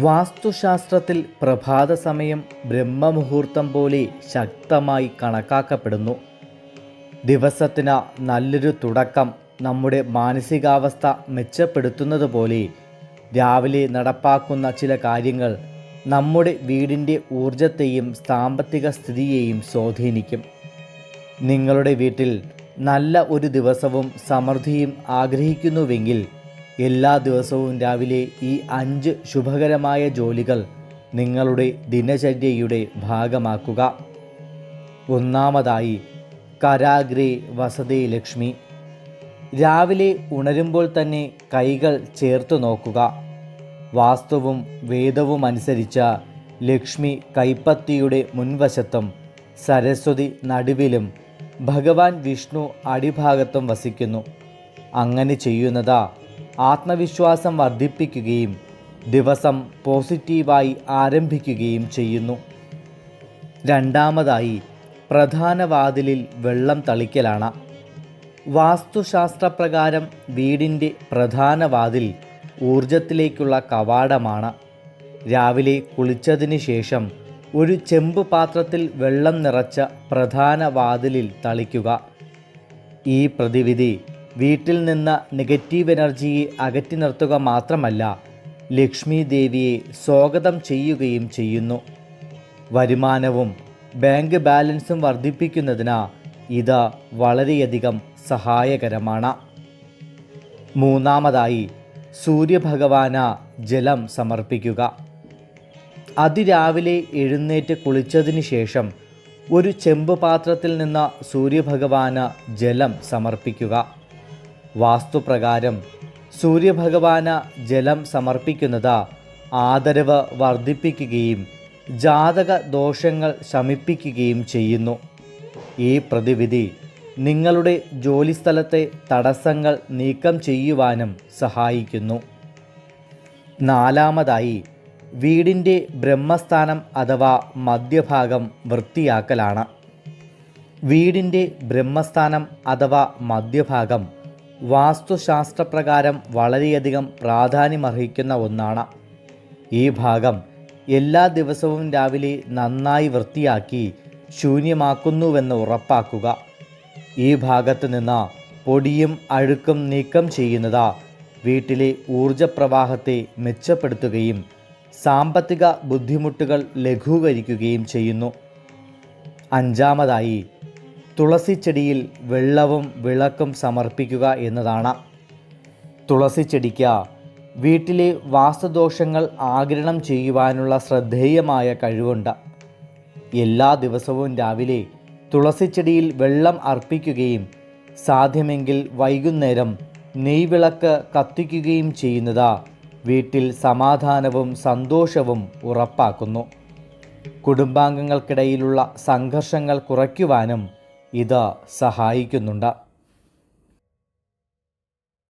വാസ്തുശാസ്ത്രത്തിൽ പ്രഭാത സമയം ബ്രഹ്മമുഹൂർത്തം പോലെ ശക്തമായി കണക്കാക്കപ്പെടുന്നു. ദിവസത്തിന് നല്ലൊരു തുടക്കം നമ്മുടെ മാനസികാവസ്ഥ മെച്ചപ്പെടുത്തുന്നത് പോലെ രാവിലെ നടപ്പാക്കുന്ന ചില കാര്യങ്ങൾ നമ്മുടെ വീടിൻ്റെ ഊർജത്തെയും സാമ്പത്തിക സ്ഥിതിയെയും സ്വാധീനിക്കും. നിങ്ങളുടെ വീട്ടിൽ നല്ല ഒരു ദിവസവും സമൃദ്ധിയും ആഗ്രഹിക്കുന്നുവെങ്കിൽ എല്ലാ ദിവസവും രാവിലെ ഈ 5 ശുഭകരമായ ജോലികൾ നിങ്ങളുടെ ദിനചര്യയുടെ ഭാഗമാക്കുക. ഒന്നാമതായി, കരാഗ്രേ വസതേ ലക്ഷ്മി. രാവിലെ ഉണരുമ്പോൾ തന്നെ കൈകൾ ചേർത്ത് നോക്കുക. വാസ്തുവും വേദവും അനുസരിച്ച് ലക്ഷ്മി കൈപ്പത്തിയുടെ മുൻവശത്തും സരസ്വതി നടുവിലും ഭഗവാൻ വിഷ്ണു അടിഭാഗത്തും വസിക്കുന്നു. അങ്ങനെ ചെയ്യുന്നത് ആത്മവിശ്വാസം വർദ്ധിപ്പിക്കുകയും ദിവസം പോസിറ്റീവായി ആരംഭിക്കുകയും ചെയ്യുന്നു. രണ്ടാമതായി, പ്രധാന വാതിലിൽ വെള്ളം തളിക്കലാണ്. വാസ്തുശാസ്ത്രപ്രകാരം വീടിൻ്റെ പ്രധാന വാതിൽ ഊർജത്തിലേക്കുള്ള കവാടമാണ്. രാവിലെ കുളിച്ചതിന് ശേഷം ഒരു ചെമ്പ് പാത്രത്തിൽ വെള്ളം നിറച്ച പ്രധാന വാതിലിൽ തളിക്കുക. ഈ പ്രതിവിധി വീട്ടിൽ നിന്ന് നെഗറ്റീവ് എനർജിയെ അകറ്റി നിർത്തുക മാത്രമല്ല, ലക്ഷ്മി ദേവിയെ സ്വാഗതം ചെയ്യുകയും ചെയ്യുന്നു. വരുമാനവും ബാങ്ക് ബാലൻസും വർദ്ധിപ്പിക്കുന്നതിന് ഇത് വളരെയധികം സഹായകരമാണ്. മൂന്നാമതായി, സൂര്യഭഗവാന് ജലം സമർപ്പിക്കുക. അതിരാവിലെ എഴുന്നേറ്റ് കുളിച്ചതിന് ശേഷം ഒരു ചെമ്പ് പാത്രത്തിൽ നിന്ന് സൂര്യഭഗവാന് ജലം സമർപ്പിക്കുക. വാസ്തുപ്രകാരം സൂര്യഭഗവാന് ജലം സമർപ്പിക്കുന്നത് ആദരവ് വർദ്ധിപ്പിക്കുകയും ജാതക ദോഷങ്ങൾ ശമിപ്പിക്കുകയും ചെയ്യുന്നു. ഈ പ്രതിവിധി നിങ്ങളുടെ ജോലിസ്ഥലത്തെ തടസ്സങ്ങൾ നീക്കം ചെയ്യുവാനും സഹായിക്കുന്നു. നാലാമതായി, വീടിൻ്റെ ബ്രഹ്മസ്ഥാനം അഥവാ മധ്യഭാഗം വൃത്തിയാക്കലാണ്. വീടിൻ്റെ ബ്രഹ്മസ്ഥാനം അഥവാ മധ്യഭാഗം വാസ്തുശാസ്ത്രപ്രകാരം വളരെയധികം പ്രാധാന്യമർഹിക്കുന്ന ഒന്നാണ്. ഈ ഭാഗം എല്ലാ ദിവസവും രാവിലെ നന്നായി വൃത്തിയാക്കി ശൂന്യമാക്കുന്നുവെന്ന് ഉറപ്പാക്കുക. ഈ ഭാഗത്ത് നിന്ന് പൊടിയും അഴുക്കും നീക്കം ചെയ്യുന്നത് വീട്ടിലെ ഊർജപ്രവാഹത്തെ മെച്ചപ്പെടുത്തുകയും സാമ്പത്തിക ബുദ്ധിമുട്ടുകൾ ലഘൂകരിക്കുകയും ചെയ്യുന്നു. അഞ്ചാമതായി, തുളസിച്ചെടിയിൽ വെള്ളവും വിളക്കും സമർപ്പിക്കുക എന്നതാണ്. തുളസിച്ചെടിക്ക് വീട്ടിലെ വാസ്തുദോഷങ്ങൾ ആഗിരണം ചെയ്യുവാനുള്ള ശ്രദ്ധേയമായ കഴിവുണ്ട്. എല്ലാ ദിവസവും രാവിലെ തുളസിച്ചെടിയിൽ വെള്ളം അർപ്പിക്കുകയും സാധ്യമെങ്കിൽ വൈകുന്നേരം നെയ്വിളക്ക് കത്തിക്കുകയും ചെയ്യുന്നത് വീട്ടിൽ സമാധാനവും സന്തോഷവും ഉറപ്പാക്കുന്നു. കുടുംബാംഗങ്ങൾക്കിടയിലുള്ള സംഘർഷങ്ങൾ കുറയ്ക്കുവാനും ഇത് സഹായിക്കുന്നുണ്ട്.